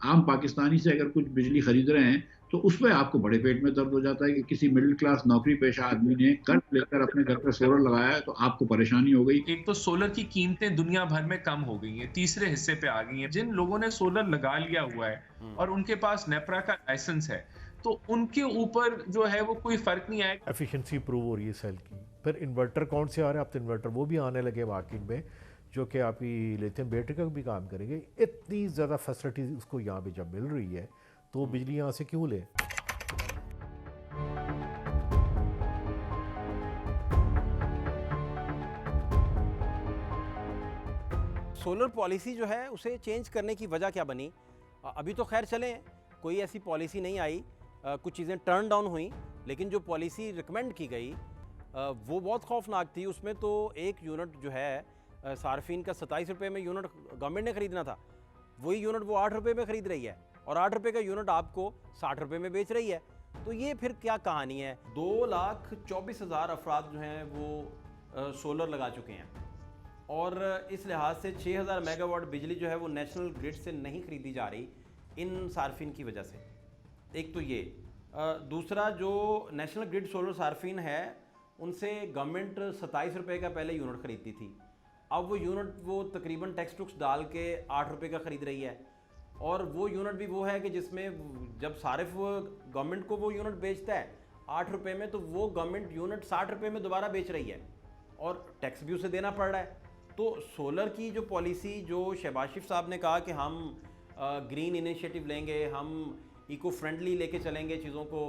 आम पाकिस्तानी से अगर कुछ बिजली खरीद रहे हैं तो उसमें आपको बड़े पेट में दर्द हो जाता है कि किसी मिडिल क्लास नौकरी पेशा आदमी ने कर्ज लेकर अपने घर पर सोलर लगाया है तो आपको परेशानी हो गई। एक तो सोलर की कीमतें दुनिया भर में कम हो गई हैं, तीसरे हिस्से पे आ गई हैं। जिन लोगों ने सोलर लगा लिया हुआ है हुँ। और उनके पास नेपरा का लाइसेंस है, तो उनके ऊपर जो है वो कोई फ़र्क नहीं आएगा। एफिशिएंसी इंप्रूव हो रही है सेल की। फिर इन्वर्टर कौन से आ रहे हैं, अब तो इन्वर्टर वो भी आने लगे मार्केट में, जो कि आपकी लिथियम बैटरी का भी काम करेंगे। इतनी ज़्यादा फैसिलिटीज उसको यहाँ पे जब मिल रही है तो वो बिजली यहाँ से क्यों ले। सोलर पॉलिसी जो है उसे चेंज करने की वजह क्या बनी? अभी तो खैर चलें, कोई ऐसी पॉलिसी नहीं आई, कुछ चीज़ें टर्न डाउन हुई, लेकिन जो पॉलिसी रिकमेंड की गई वो बहुत खौफनाक थी। उसमें तो एक यूनिट जो है सार्फिन का 27 रुपये में यूनिट गवर्नमेंट ने ख़रीदना था, वही यूनिट वो 8 रुपये में ख़रीद रही है और 8 रुपये का यूनिट आपको 60 रुपये में बेच रही है। तो ये फिर क्या कहानी है? 2,24,000 अफराद जो हैं वो सोलर लगा चुके हैं और इस लिहाज से 6,000 मेगावाट बिजली जो है वो नेशनल ग्रिड से नहीं खरीदी जा रही इन सार्फिन की वजह से। एक तो ये, दूसरा जो नेशनल ग्रिड सोलर सार्फिन है उनसे गवर्नमेंट 27 रुपये का पहले यूनिट खरीदती थी, अब वो यूनिट वो तकरीबन टैक्स टुक्स डाल के 8 रुपये का ख़रीद रही है। और वो यूनिट भी वो है कि जिसमें जब सारिफ गवर्नमेंट को वो यूनिट बेचता है 8 रुपये में, तो वो गवर्नमेंट यूनिट 60 रुपये में दोबारा बेच रही है और टैक्स भी उसे देना पड़ रहा है। तो सोलर की जो पॉलिसी, जो शहबाज शरीफ साहब ने कहा कि हम ग्रीन इनिशिएटिव लेंगे, हम इको फ्रेंडली लेके चलेंगे चीज़ों को,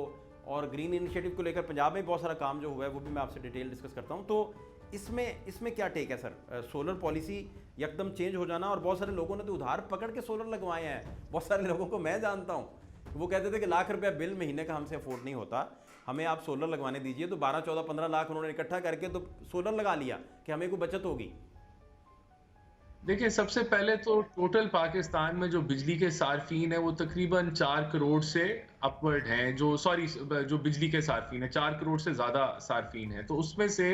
और ग्रीन इनिशिएटिव को लेकर पंजाब में बहुत सारा काम जो हुआ है वो भी मैं आपसे डिटेल डिस्कस करता हूँ। तो इसमें क्या टेक है सर? सोलर पॉलिसी एकदम चेंज हो जाना, और बहुत सारे लोगों ने तो उधार पकड़ के सोलर लगवाए हैं। बहुत सारे लोगों को मैं जानता हूँ, वो कहते थे कि लाख रुपया बिल महीने का हमसे अफोर्ड नहीं होता, हमें आप सोलर लगवाने दीजिए। तो 12, 14, 15 लाख उन्होंने इकट्ठा करके तो सोलर लगा लिया कि हमें कोई बचत होगी। देखिए, सबसे पहले तो टोटल पाकिस्तान में जो बिजली के सार्फिन है वो तकरीबन 4 करोड़ से अपवर्ड हैं, जो बिजली के सार्फिन है 4 करोड़ से ज़्यादा सार्फिन है। तो उसमें से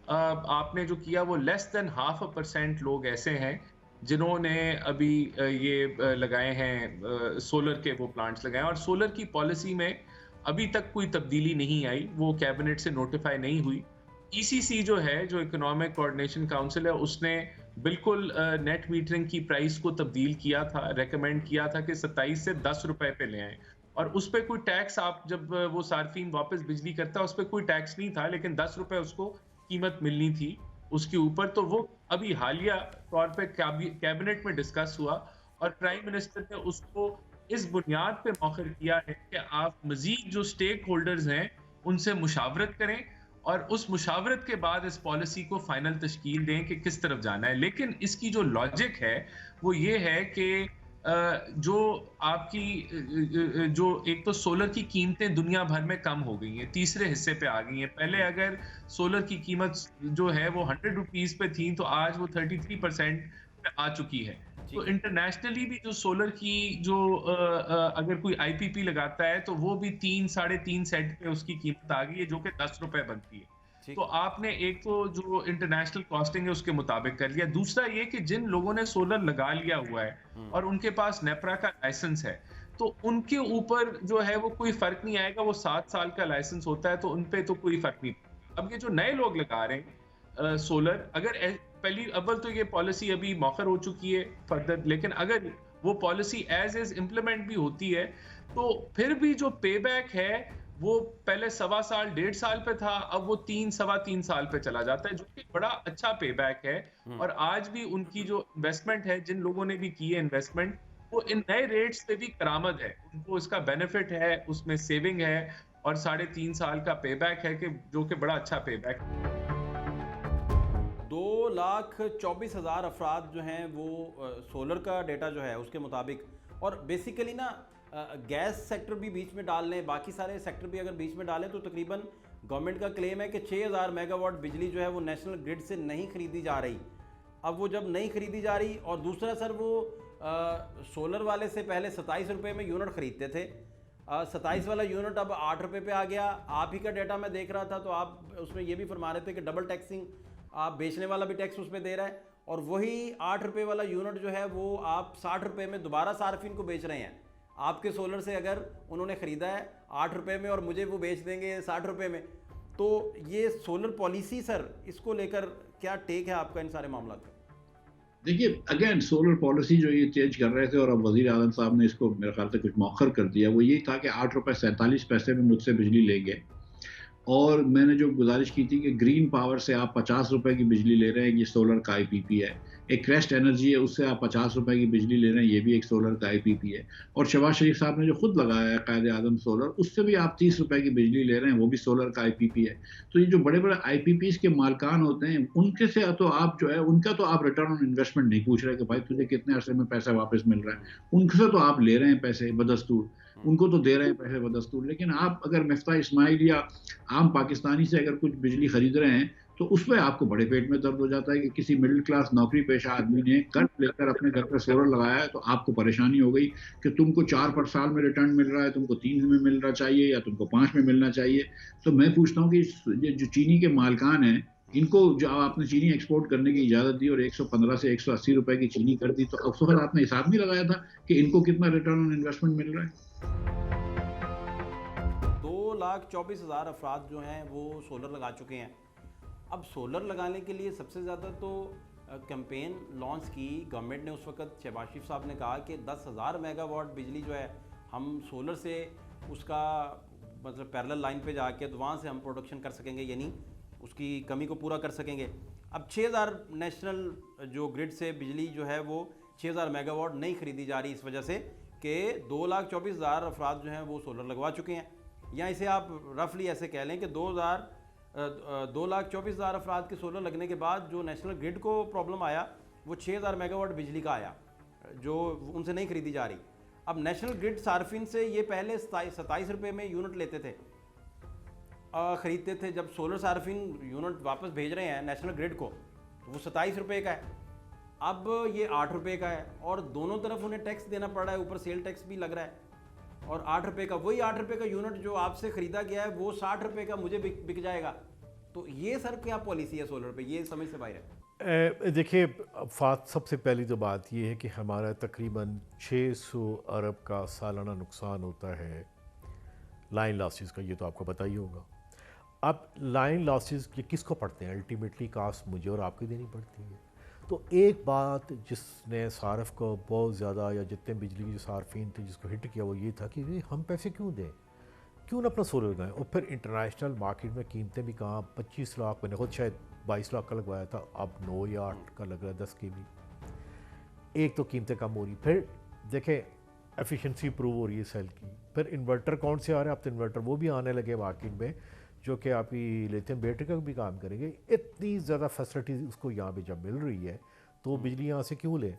आपने जो किया वो लेस देन 0.5% लोग ऐसे हैं जिन्होंने अभी लगाए हैं, सोलर के वो प्लांट्स लगाए हैं। और सोलर की पॉलिसी में अभी तक कोई तब्दीली नहीं आई, वो कैबिनेट से नोटिफाई नहीं हुई। ईसीसी जो है, जो इकोनॉमिक कोऑर्डिनेशन काउंसिल है, उसने बिल्कुल नेट मीटरिंग की प्राइस को तब्दील किया था, रेकमेंड किया था कि 27 से 10 रुपए पे ले आएँ। और उस पे कोई टैक्स, आप जब वो सार्फिन वापस बिजली करता है उस पे कोई टैक्स नहीं था, लेकिन 10 रुपए उसको कीमत मिलनी थी उसके ऊपर। तो वो अभी हालिया तौर पे कैबिनेट में डिस्कस हुआ और प्राइम मिनिस्टर ने उसको इस बुनियाद पे मौखर किया है कि आप मजीद जो स्टेक होल्डर्स हैं उनसे मुशावरत करें और उस मुशावरत के बाद इस पॉलिसी को फाइनल तश्कील दें कि किस तरफ जाना है। लेकिन इसकी जो लॉजिक है वो ये है कि जो आपकी जो एक तो सोलर की कीमतें दुनिया भर में कम हो गई हैं, तीसरे हिस्से पे आ गई हैं। पहले अगर सोलर की कीमत जो है वो 100 रुपीस पे थी, तो आज वो 33% पे आ चुकी है। तो इंटरनेशनली भी जो सोलर की अगर कोई आईपीपी लगाता है तो वो भी 3 साढ़े 3 सेंट पे उसकी कीमत आ गई है, जो कि 10 रुपए बनती है। तो ठीक। आपने एक तो जो इंटरनेशनल कॉस्टिंग है उसके मुताबिक कर लिया। दूसरा ये कि जिन लोगों ने सोलर लगा लिया हुआ है और उनके पास नेपरा का लाइसेंस है, तो उनके ऊपर जो है वो कोई फर्क नहीं आएगा। वो 7 साल का लाइसेंस होता है, तो उनपे तो कोई फर्क नहीं। अब ये जो नए लोग लगा रहे हैं सोलर, अगर पहली अव्वल तो ये पॉलिसी अभी मौखर हो चुकी है फर्दर, लेकिन अगर वो पॉलिसी एज इज इम्प्लीमेंट भी होती है तो फिर भी जो पे बैक है वो पहले 1.25 साल 1.5 साल पे था, अब वो 3 सवा 3 साल पे चला जाता है, जो कि बड़ा अच्छा पे बैक है। और आज भी उनकी जो इन्वेस्टमेंट है, जिन लोगों ने भी की है इन्वेस्टमेंट, वो इन नए रेट्स पे भी करामद है, उनको इसका बेनिफिट है, उसमें सेविंग है और 3.5 साल का पे बैक है, कि जो कि बड़ा अच्छा पे बैक है। 2,24,000 अफराद जो हैं वो सोलर का डेटा जो है उसके मुताबिक, और बेसिकली ना गैस सेक्टर भी बीच में डाल लें, बाकी सारे सेक्टर भी अगर बीच में डालें, तो तकरीबन गवर्नमेंट का क्लेम है कि 6,000 मेगावाट बिजली जो है वो नेशनल ग्रिड से नहीं खरीदी जा रही। अब वो जब नहीं खरीदी जा रही, और दूसरा सर वो सोलर वाले से पहले 27 रुपये में यूनिट खरीदते थे, 27 वाला यूनिट अब 8 रुपये पे आ गया। आप ही का डेटा मैं देख रहा था, तो आप उसमें ये भी फरमा रहे थे कि डबल टैक्सिंग, आप बेचने वाला भी टैक्स उसमें दे रहा है और वही 8 रुपये वाला यूनिट जो है वो आप 60 रुपये में दोबारा सार्फिन को बेच रहे हैं। आपके सोलर से अगर उन्होंने ख़रीदा है 8 रुपये में और मुझे वो बेच देंगे 60 रुपये में, तो ये सोलर पॉलिसी सर, इसको लेकर क्या टेक है आपका इन सारे मामला का? देखिए, अगेन सोलर पॉलिसी जो ये चेंज कर रहे थे और अब वज़ीर आज़म साहब ने इसको मेरे ख्याल से कुछ मौखर कर दिया, वो ये था कि 8 रुपये 47 पैसे में मुझसे बिजली लेंगे। और मैंने जो गुजारिश की थी कि ग्रीन पावर से आप 50 रुपए की बिजली ले रहे हैं, ये सोलर का आईपीपी है। एक क्रेस्ट एनर्जी है, उससे आप 50 रुपए की बिजली ले रहे हैं, ये भी एक सोलर का आईपीपी है। और शहबाज शरीफ साहब ने जो खुद लगाया है कायदे आज़म सोलर, उससे भी आप 30 रुपए की बिजली ले रहे हैं, वो भी सोलर का आईपीपी है। तो ये जो बड़े बड़े आईपीपीज के मालकान होते हैं, उनके से तो आप जो है उनका तो आप रिटर्न ऑन इन्वेस्टमेंट नहीं पूछ रहे कि भाई तुझे कितने अरसे में पैसा वापस मिल रहा है। उनसे तो आप ले रहे हैं पैसे बदस्तूर, उनको तो दे रहे हैं पैसे बदस्तूर। लेकिन आप अगर मिफ्ता इस्माइल या आम पाकिस्तानी से अगर कुछ बिजली खरीद रहे हैं, तो उसमें आपको बड़े पेट में दर्द हो जाता है कि किसी मिडिल क्लास नौकरी पेशा आदमी ने कर्ज लेकर अपने घर पर सोलर लगाया है, तो आपको परेशानी हो गई कि तुमको 4 साल में रिटर्न मिल रहा है, तुमको 3 में मिलना चाहिए या तुमको 5 में मिलना चाहिए। तो मैं पूछता हूँ कि ये जो चीनी के मालकान हैं, इनको जो आपने चीनी एक्सपोर्ट करने की इजाज़त दी और 115 से 180 रुपए की चीनी कर दी, तो उस वक्त आपने हिसाब नहीं लगाया था कि इनको कितना रिटर्न ऑन इन्वेस्टमेंट मिल रहा है। 2,24,000 अफराद जो हैं वो सोलर लगा चुके हैं। अब सोलर लगाने के लिए सबसे ज़्यादा तो कैंपेन लॉन्च की गवर्नमेंट ने। उस वक्त शहबाज शरीफ साहब ने कहा कि 10,000 मेगावाट बिजली जो है हम सोलर से उसका मतलब पैरेलल लाइन पे जाके तो वहाँ से हम प्रोडक्शन कर सकेंगे, यानी उसकी कमी को पूरा कर सकेंगे। अब 6,000 नेशनल जो ग्रिड से बिजली जो है वो 6,000 मेगावाट नहीं खरीदी जा रही, इस वजह से कि 2,24,000 अफराद जो हैं वो सोलर लगवा चुके हैं। या इसे आप रफली ऐसे कह लें कि 2,24,000 अफराद के सोलर लगने के बाद जो नेशनल ग्रिड को प्रॉब्लम आया वो 6,000 मेगावाट बिजली का आया, जो उनसे नहीं खरीदी जा रही। अब नेशनल ग्रिड सार्फिन से ये पहले 27 रुपये में यूनिट लेते थे, ख़रीदते थे। जब सोलर सार्फिन यूनिट वापस भेज रहे हैं नेशनल ग्रिड को, तो वो 27 रुपये का है, अब ये 8 रुपये का है, और दोनों तरफ उन्हें टैक्स देना पड़ रहा है, ऊपर सेल टैक्स भी लग रहा है। और 8 रुपये का, वही 8 रुपये का यूनिट जो आपसे ख़रीदा गया है वो 60 रुपये का मुझे बिक जाएगा। तो ये सर क्या पॉलिसी है सोलर पे, ये समझ से बाहर है। देखिए सबसे पहली तो बात ये है कि हमारा तकरीबन 600 अरब का सालाना नुकसान होता है लाइन लॉसेस का, ये तो आपको पता ही होगा। अब लाइन लॉसेस ये किसको पड़ते हैं? अल्टीमेटली कास्ट मुझे और आपको देनी पड़ती है। तो एक बात जिसने सारफ को बहुत ज़्यादा, या जितने बिजली के जो सार्फिन थे जिसको हिट किया, वो ये था कि हम पैसे क्यों दें, क्यों ना अपना सोलर लगाएं। और फिर इंटरनेशनल मार्केट में कीमतें भी कहाँ, 25 लाख, मैंने खुद शायद 22 लाख का लगवाया था, अब 9 या 8 का लग रहा है 10 के भी। एक तो कीमतें कम हो रही, फिर देखें एफिशिएंसी प्रूव हो रही है सेल की। फिर इन्वर्टर कौन से आ रहे हैं? अब तो इन्वर्टर वो भी आने लगे मार्केट में, जो कि आपकी लिथियम बैटरी का भी काम करेंगे। इतनी ज़्यादा फैसिलिटीज़ उसको यहाँ पे जब मिल रही है, तो बिजली यहाँ से क्यों लें?